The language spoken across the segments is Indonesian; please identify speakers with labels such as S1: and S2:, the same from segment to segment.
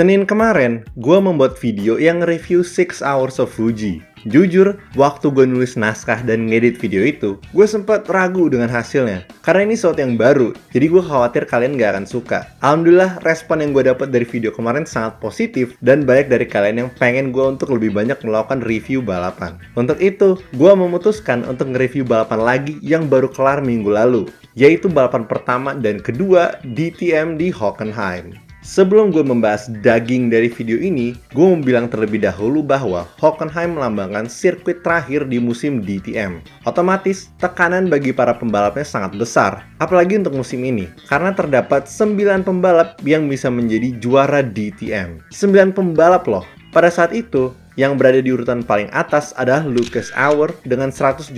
S1: Senin kemarin, gue membuat video yang review 6 Hours of Fuji. Jujur, waktu gue nulis naskah dan ngedit video itu, gue sempat ragu dengan hasilnya. Karena ini sesuatu yang baru, jadi gue khawatir kalian gak akan suka. Alhamdulillah, respon yang gue dapat dari video kemarin sangat positif, dan banyak dari kalian yang pengen gue untuk lebih banyak melakukan review balapan. Untuk itu, gue memutuskan untuk nge-review balapan lagi yang baru kelar minggu lalu, yaitu balapan pertama dan kedua DTM di Hockenheim. Sebelum gue membahas daging dari video ini, gue mau bilang terlebih dahulu bahwa Hockenheim melambangkan sirkuit terakhir di musim DTM. Otomatis, tekanan bagi para pembalapnya sangat besar, apalagi untuk musim ini, karena terdapat 9 pembalap yang bisa menjadi juara DTM. 9 pembalap loh. Pada saat itu, yang berada di urutan paling atas adalah Lucas Auer dengan 171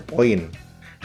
S1: poin.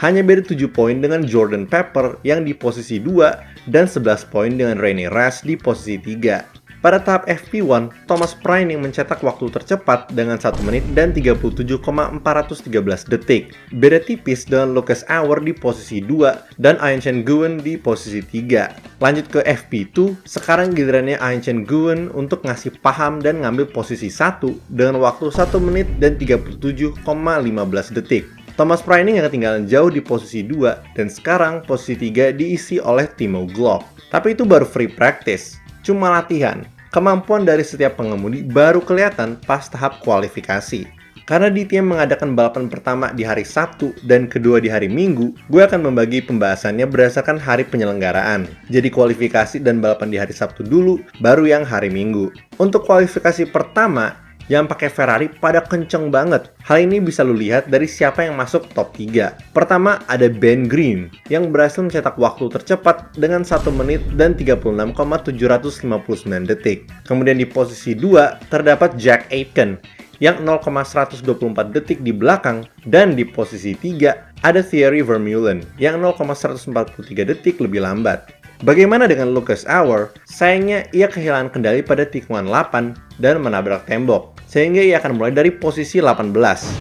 S1: Hanya beda 7 poin dengan Jordan Pepper yang di posisi 2 dan 11 poin dengan René Rast di posisi 3. Pada tahap FP1, Thomas Preining mencetak waktu tercepat dengan 1 menit dan 37,413 detik. Beda tipis dengan Lucas Auer di posisi 2 dan Aintjen Nguyen di posisi 3. Lanjut ke FP2, sekarang gilirannya Aintjen Nguyen untuk ngasih paham dan ngambil posisi 1 dengan waktu 1 menit dan 37,15 detik. Thomas Preining yang ketinggalan jauh di posisi 2 dan sekarang posisi 3 diisi oleh Timo Glock. Tapi itu baru free practice, cuma latihan. Kemampuan dari setiap pengemudi baru kelihatan pas tahap kualifikasi. Karena DTM mengadakan balapan pertama di hari Sabtu dan kedua di hari Minggu, gue akan membagi pembahasannya berdasarkan hari penyelenggaraan. Jadi kualifikasi dan balapan di hari Sabtu dulu, baru yang hari Minggu. Untuk kualifikasi pertama, yang pakai Ferrari pada kenceng banget. Hal ini bisa lu lihat dari siapa yang masuk top 3. Pertama ada Ben Green yang berhasil mencetak waktu tercepat dengan 1 menit dan 36,759 detik. Kemudian di posisi 2 terdapat Jack Aitken yang 0,124 detik di belakang, dan di posisi 3 ada Thierry Vermeulen yang 0,143 detik lebih lambat. Bagaimana dengan Lucas Auer? Sayangnya ia kehilangan kendali pada tikungan 8 dan menabrak tembok, sehingga ia akan mulai dari posisi 18.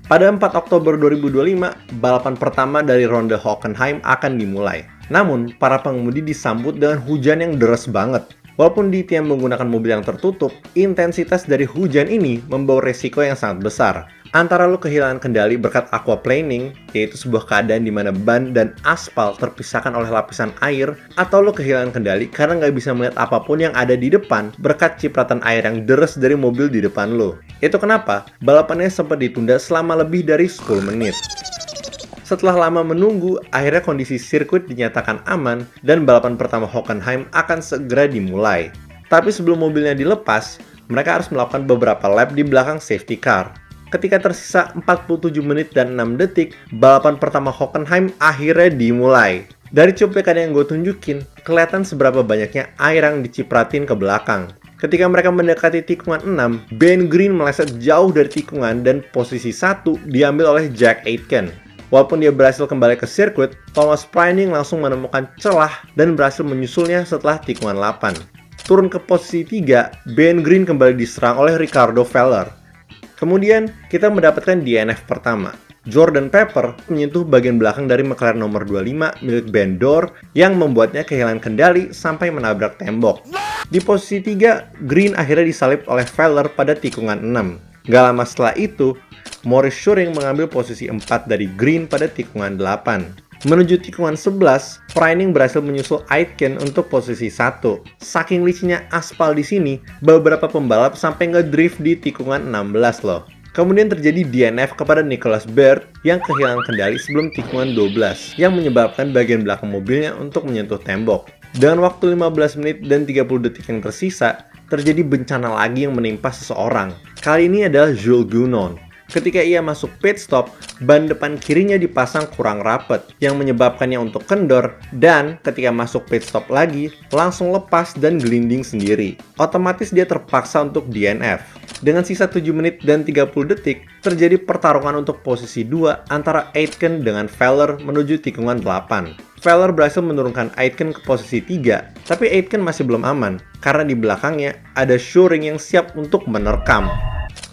S1: Pada 4 Oktober 2025, balapan pertama dari ronde Hockenheim akan dimulai. Namun, para pengemudi disambut dengan hujan yang deras banget. Walaupun DTM menggunakan mobil yang tertutup, intensitas dari hujan ini membawa resiko yang sangat besar. Antara lo kehilangan kendali berkat aquaplaning, yaitu sebuah keadaan di mana ban dan aspal terpisahkan oleh lapisan air, atau lo kehilangan kendali karena nggak bisa melihat apapun yang ada di depan berkat cipratan air yang deras dari mobil di depan lo. Itu kenapa balapannya sempat ditunda selama lebih dari 10 menit. Setelah lama menunggu, akhirnya kondisi sirkuit dinyatakan aman dan balapan pertama Hockenheim akan segera dimulai. Tapi sebelum mobilnya dilepas, mereka harus melakukan beberapa lap di belakang safety car. Ketika tersisa 47 menit dan 6 detik, balapan pertama Hockenheim akhirnya dimulai. Dari cuplikan yang gue tunjukin, kelihatan seberapa banyaknya air yang dicipratin ke belakang. Ketika mereka mendekati tikungan 6, Ben Green meleset jauh dari tikungan dan posisi 1 diambil oleh Jack Aitken. Walaupun dia berhasil kembali ke sirkuit, Thomas Preining langsung menemukan celah dan berhasil menyusulnya setelah tikungan 8. Turun ke posisi 3, Ben Green kembali diserang oleh Ricardo Feller. Kemudian, kita mendapatkan DNF pertama. Jordan Pepper menyentuh bagian belakang dari McLaren nomor 25 milik Ben Dorr yang membuatnya kehilangan kendali sampai menabrak tembok. Di posisi 3, Green akhirnya disalip oleh Feller pada tikungan 6. Gak lama setelah itu, Maurice Schuring mengambil posisi 4 dari Green pada tikungan 8. Menuju tikungan 11, Preining berhasil menyusul Aitken untuk posisi 1. Saking licinnya aspal di sini, beberapa pembalap sampai ngedrift di tikungan 16 loh. Kemudian terjadi DNF kepada Nicolas Baird yang kehilangan kendali sebelum tikungan 12, yang menyebabkan bagian belakang mobilnya untuk menyentuh tembok. Dengan waktu 15 menit dan 30 detik yang tersisa, terjadi bencana lagi yang menimpa seseorang. Kali ini adalah Jules Gounon. Ketika ia masuk pit stop, ban depan kirinya dipasang kurang rapat, yang menyebabkannya untuk kendor, dan ketika masuk pit stop lagi, langsung lepas dan gelinding sendiri. Otomatis dia terpaksa untuk DNF. Dengan sisa 7 menit dan 30 detik, terjadi pertarungan untuk posisi 2 antara Aitken dengan Feller menuju tikungan 8. Feller berhasil menurunkan Aitken ke posisi 3, tapi Aitken masih belum aman, karena di belakangnya ada Schuring yang siap untuk menerkam.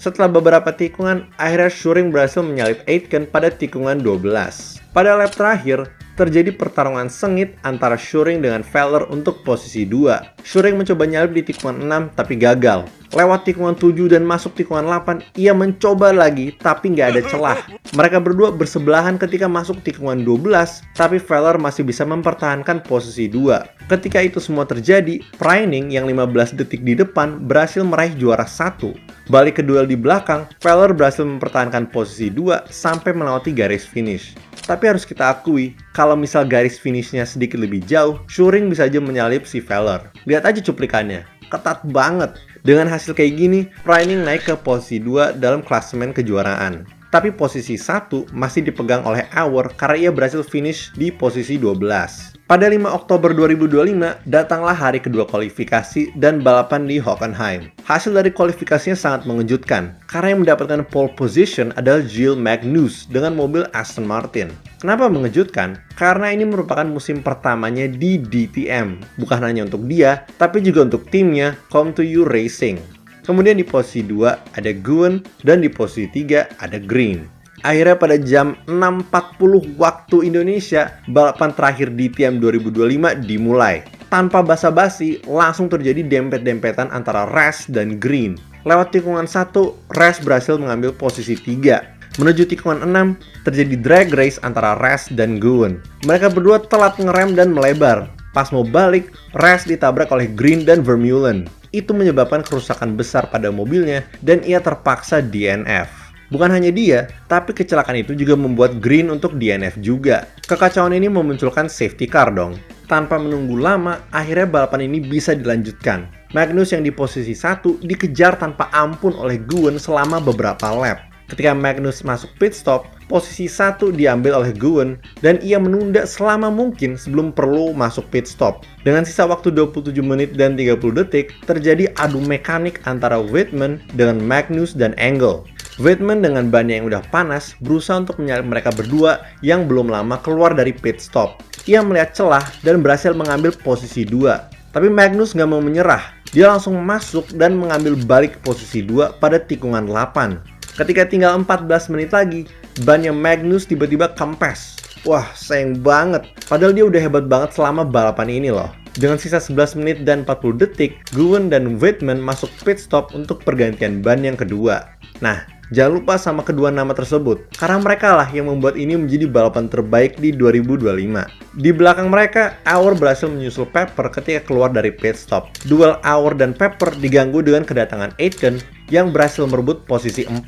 S1: Setelah beberapa tikungan, akhirnya Schuring berhasil menyalip Aitken pada tikungan 12. Pada lap terakhir, terjadi pertarungan sengit antara Shuring dengan Feller untuk posisi 2. Shuring mencoba nyalip di tikungan 6 tapi gagal. Lewat tikungan 7 dan masuk tikungan 8, ia mencoba lagi tapi nggak ada celah. Mereka berdua bersebelahan ketika masuk tikungan 12, tapi Feller masih bisa mempertahankan posisi 2. Ketika itu semua terjadi, Preining yang 15 detik di depan berhasil meraih juara 1. Balik ke duel di belakang, Feller berhasil mempertahankan posisi 2 sampai melewati garis finish. Tapi harus kita akui, kalau misal garis finishnya sedikit lebih jauh, Shuring bisa aja menyalip si Feller. Lihat aja cuplikannya, ketat banget. Dengan hasil kayak gini, Preining naik ke posisi 2 dalam klasemen kejuaraan. Tapi posisi 1 masih dipegang oleh Auer karena ia berhasil finish di posisi 12. Pada 5 Oktober 2025, datanglah hari kedua kualifikasi dan balapan di Hockenheim. Hasil dari kualifikasinya sangat mengejutkan, karena yang mendapatkan pole position adalah Gilles Magnus dengan mobil Aston Martin. Kenapa mengejutkan? Karena ini merupakan musim pertamanya di DTM. Bukan hanya untuk dia, tapi juga untuk timnya Come2U Racing. Kemudian di posisi 2 ada Guwen dan di posisi 3 ada Green. Akhirnya pada jam 6.40 waktu Indonesia, balapan terakhir DTM 2025 dimulai. Tanpa basa-basi, langsung terjadi dempet-dempetan antara Ras dan Green. Lewat tikungan 1, Ras berhasil mengambil posisi 3. Menuju tikungan 6, terjadi drag race antara Ras dan Guwen. Mereka berdua telat ngerem dan melebar. Pas mau balik, Ras ditabrak oleh Green dan Vermeulen. Itu menyebabkan kerusakan besar pada mobilnya dan ia terpaksa DNF. Bukan hanya dia, tapi kecelakaan itu juga membuat Green untuk DNF juga. Kekacauan ini memunculkan safety car dong. Tanpa menunggu lama, akhirnya balapan ini bisa dilanjutkan. Magnus yang di posisi 1 dikejar tanpa ampun oleh Guwen selama beberapa lap. Ketika Magnus masuk pit stop, posisi 1 diambil oleh Guwen dan ia menunda selama mungkin sebelum perlu masuk pit stop. Dengan sisa waktu 27 menit dan 30 detik, terjadi adu mekanik antara Weidman dengan Magnus dan Engel. Weidman dengan ban yang udah panas berusaha untuk menyalip mereka berdua yang belum lama keluar dari pit stop. Ia melihat celah dan berhasil mengambil posisi 2. Tapi Magnus nggak mau menyerah. Dia langsung masuk dan mengambil balik posisi 2 pada tikungan 8. Ketika tinggal 14 menit lagi, bannya Magnus tiba-tiba kempes. Wah, sayang banget. Padahal dia udah hebat banget selama balapan ini loh. Dengan sisa 11 menit dan 40 detik, Guwen dan Weidman masuk pit stop untuk pergantian ban yang kedua. Nah, jangan lupa sama kedua nama tersebut, karena mereka lah yang membuat ini menjadi balapan terbaik di 2025. Di belakang mereka, Auer berhasil menyusul Pepper ketika keluar dari pit stop. Duel Auer dan Pepper diganggu dengan kedatangan Aitken yang berhasil merebut posisi 4.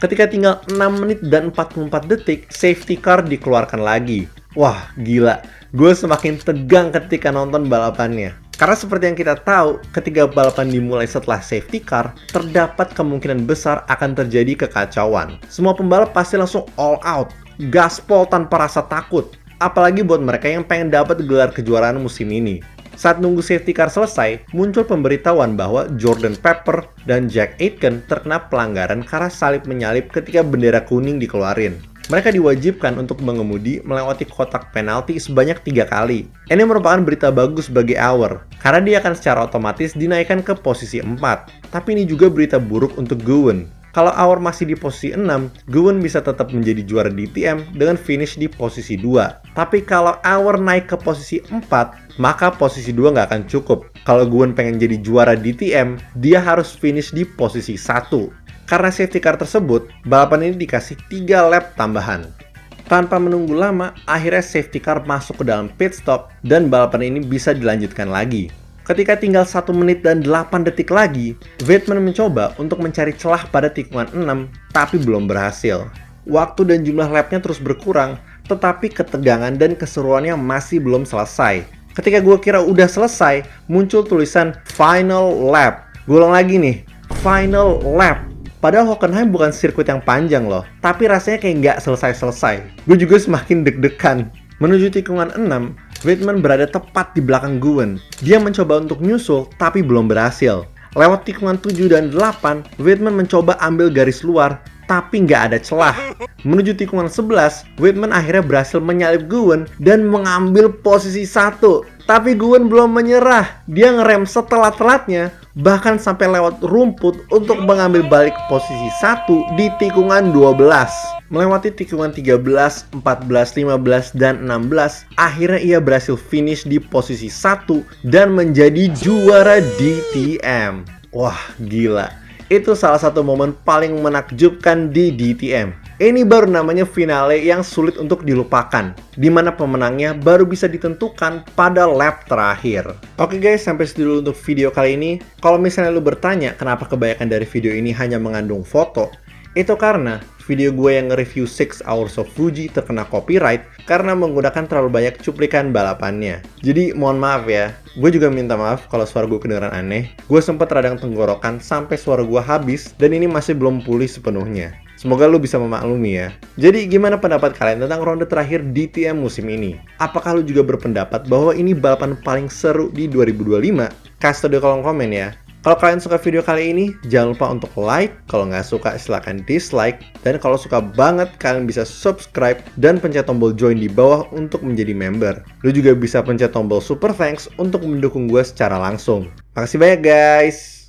S1: Ketika tinggal 6 menit dan 44 detik, safety car dikeluarkan lagi. Wah, gila. Gue semakin tegang ketika nonton balapannya. Karena seperti yang kita tahu, ketika balapan dimulai setelah safety car, terdapat kemungkinan besar akan terjadi kekacauan. Semua pembalap pasti langsung all out, gaspol tanpa rasa takut. Apalagi buat mereka yang pengen dapat gelar kejuaraan musim ini. Saat nunggu safety car selesai, muncul pemberitahuan bahwa Jordan Pepper dan Jack Aitken terkena pelanggaran karena salip-menyalip ketika bendera kuning dikeluarin. Mereka diwajibkan untuk mengemudi melewati kotak penalti sebanyak 3 kali. Ini merupakan berita bagus bagi Auer, karena dia akan secara otomatis dinaikkan ke posisi 4. Tapi ini juga berita buruk untuk Guwen. Kalau Auer masih di posisi 6, Guwen bisa tetap menjadi juara DTM dengan finish di posisi 2. Tapi kalau Auer naik ke posisi 4, maka posisi 2 nggak akan cukup. Kalau Guwen pengen jadi juara DTM, dia harus finish di posisi 1. Karena safety car tersebut, balapan ini dikasih 3 lap tambahan. Tanpa menunggu lama, akhirnya safety car masuk ke dalam pit stop dan balapan ini bisa dilanjutkan lagi. Ketika tinggal 1 menit dan 8 detik lagi, Weidman mencoba untuk mencari celah pada tikungan 6, tapi belum berhasil. Waktu dan jumlah lapnya terus berkurang, tetapi ketegangan dan keseruannya masih belum selesai. Ketika gue kira udah selesai, muncul tulisan Final Lap. Gue ulang lagi nih, Final Lap. Padahal Hockenheim bukan sirkuit yang panjang loh, tapi rasanya kayak nggak selesai-selesai. Gue juga semakin deg-degan. Menuju tikungan 6, Weidman berada tepat di belakang Guwen. Dia mencoba untuk nyusul, tapi belum berhasil. Lewat tikungan 7 dan 8, Weidman mencoba ambil garis luar, tapi nggak ada celah. Menuju tikungan 11, Weidman akhirnya berhasil menyalip Guwen dan mengambil posisi 1. Tapi Guwen belum menyerah. Dia ngerem setelat-telatnya, bahkan sampai lewat rumput untuk mengambil balik posisi 1 di tikungan 12. Melewati tikungan 13, 14, 15, dan 16, akhirnya ia berhasil finish di posisi 1 dan menjadi juara DTM. Wah, gila. Itu salah satu momen paling menakjubkan di DTM. Ini baru namanya finale yang sulit untuk dilupakan, di mana pemenangnya baru bisa ditentukan pada lap terakhir. Oke guys, sampai situ dulu untuk video kali ini. Kalau misalnya lu bertanya kenapa kebanyakan dari video ini hanya mengandung foto, itu karena video gue yang nge-review 6 Hours of Fuji terkena copyright karena menggunakan terlalu banyak cuplikan balapannya. Jadi mohon maaf ya, gue juga minta maaf kalau suara gue kedengeran aneh. Gue sempat radang tenggorokan sampai suara gue habis dan ini masih belum pulih sepenuhnya. Semoga lu bisa memaklumi ya. Jadi gimana pendapat kalian tentang ronde terakhir DTM musim ini? Apakah lu juga berpendapat bahwa ini balapan paling seru di 2025? Kasih tau di kolom komen ya. Kalau kalian suka video kali ini, jangan lupa untuk like. Kalau nggak suka, silahkan dislike. Dan kalau suka banget, kalian bisa subscribe dan pencet tombol join di bawah untuk menjadi member. Lu juga bisa pencet tombol super thanks untuk mendukung gue secara langsung. Makasih banyak guys!